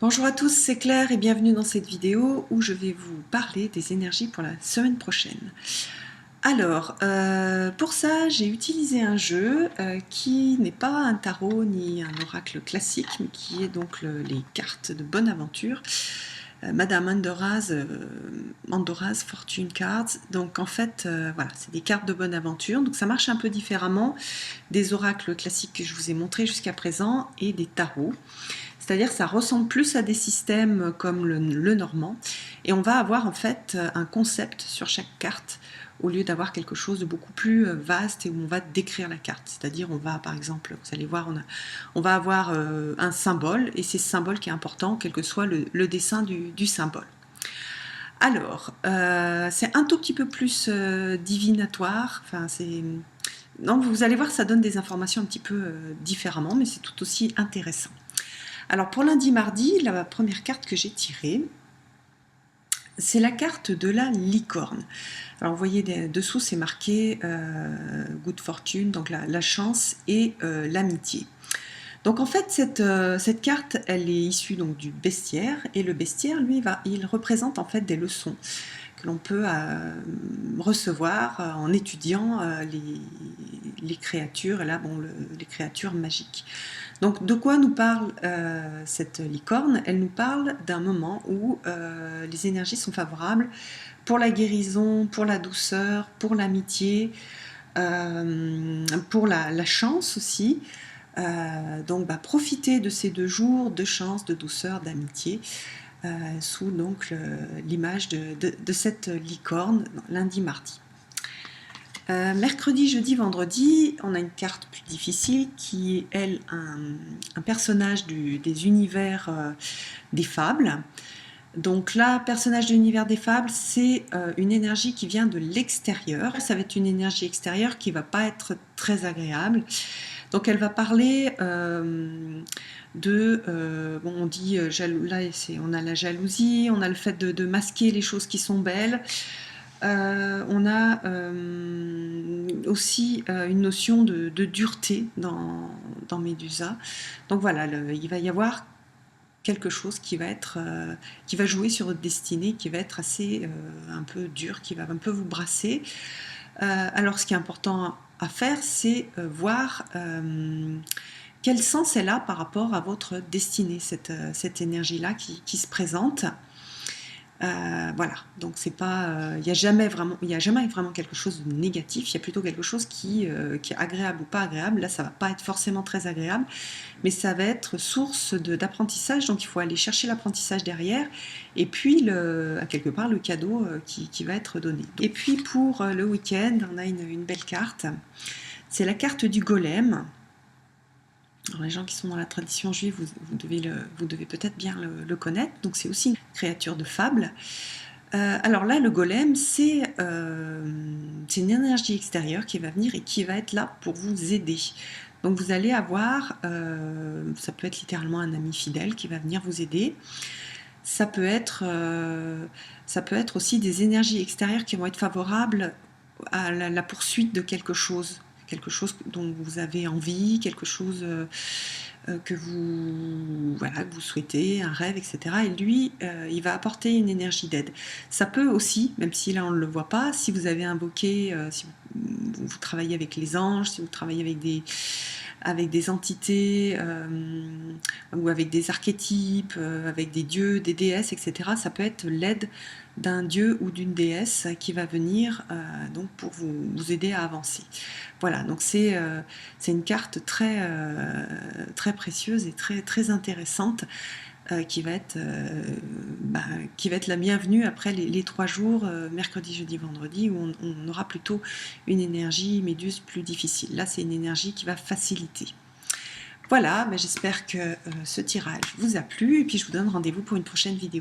Bonjour à tous, c'est Claire et bienvenue dans cette vidéo où je vais vous parler des énergies pour la semaine prochaine. Alors, pour ça, j'ai utilisé un jeu qui n'est pas un tarot ni un oracle classique, mais qui est donc les cartes de bonne aventure. Madame Mandora's Fortune Cards. Donc en fait, voilà, c'est des cartes de bonne aventure. Donc ça marche un peu différemment des oracles classiques que je vous ai montrés jusqu'à présent et des tarots. C'est-à-dire que ça ressemble plus à des systèmes comme le normand. Et on va avoir en fait un concept sur chaque carte au lieu d'avoir quelque chose de beaucoup plus vaste et où on va décrire la carte. C'est-à-dire on va, par exemple, vous allez voir, on va avoir un symbole et c'est ce symbole qui est important, quel que soit le dessin du symbole. Alors, c'est un tout petit peu plus divinatoire. Enfin, non, vous allez voir, ça donne des informations un petit peu différemment, mais c'est tout aussi intéressant. Alors pour lundi, mardi, la première carte que j'ai tirée, c'est la carte de la licorne. Alors vous voyez dessous, c'est marqué Good Fortune, donc la chance et l'amitié. Donc en fait, cette carte, elle est issue donc du bestiaire, et le bestiaire, lui, il représente en fait des leçons que l'on peut recevoir en étudiant les créatures, et là, bon, les créatures magiques. Donc de quoi nous parle cette licorne? Elle nous parle d'un moment où les énergies sont favorables pour la guérison, pour la douceur, pour l'amitié, pour la chance aussi. Donc profitez de ces 2 jours de chance, de douceur, d'amitié, sous donc l'image de cette licorne, lundi, mardi. Mercredi, jeudi, vendredi, on a une carte plus difficile qui est, elle, un personnage des univers des fables. Donc là, personnage de l'univers des fables, c'est une énergie qui vient de l'extérieur. Ça va être une énergie extérieure qui ne va pas être très agréable. Donc elle va parler bon, on dit, là on a la jalousie, on a le fait de masquer les choses qui sont belles. On a aussi une notion de dureté dans Médusa. Donc voilà, il va y avoir quelque chose qui va jouer sur votre destinée, qui va être assez un peu dur, qui va un peu vous brasser. Alors ce qui est important à faire, c'est voir quel sens elle a par rapport à votre destinée, cette énergie-là qui se présente. Voilà, donc c'est pas, il n'y a jamais vraiment quelque chose de négatif, il y a plutôt quelque chose qui est agréable ou pas agréable. Là, ça va pas être forcément très agréable, mais ça va être source d'apprentissage, donc il faut aller chercher l'apprentissage derrière, et puis à quelque part le cadeau qui va être donné. Et puis pour le week-end, on a une belle carte, c'est la carte du golem. Alors les gens qui sont dans la tradition juive, vous devez peut-être bien le connaître. Donc c'est aussi une créature de fable. Alors là, le golem, c'est une énergie extérieure qui va venir et qui va être là pour vous aider. Donc vous allez avoir, ça peut être littéralement un ami fidèle qui va venir vous aider. Ça peut être aussi des énergies extérieures qui vont être favorables à la poursuite de quelque chose dont vous avez envie, quelque chose que vous souhaitez, un rêve, etc. Et lui, il va apporter une énergie d'aide. Ça peut aussi, même si là on ne le voit pas, si vous avez invoqué, si vous travaillez avec les anges, si vous travaillez avec des entités ou avec des archétypes, avec des dieux, des déesses, etc. Ça peut être l'aide d'un dieu ou d'une déesse qui va venir donc pour vous aider à avancer. Voilà, donc c'est une carte très précieuse et très intéressante qui va être la bienvenue après les 3 jours, mercredi, jeudi, vendredi, où on aura plutôt une énergie méduse plus difficile. Là, c'est une énergie qui va faciliter. Voilà, j'espère que ce tirage vous a plu, et puis je vous donne rendez-vous pour une prochaine vidéo.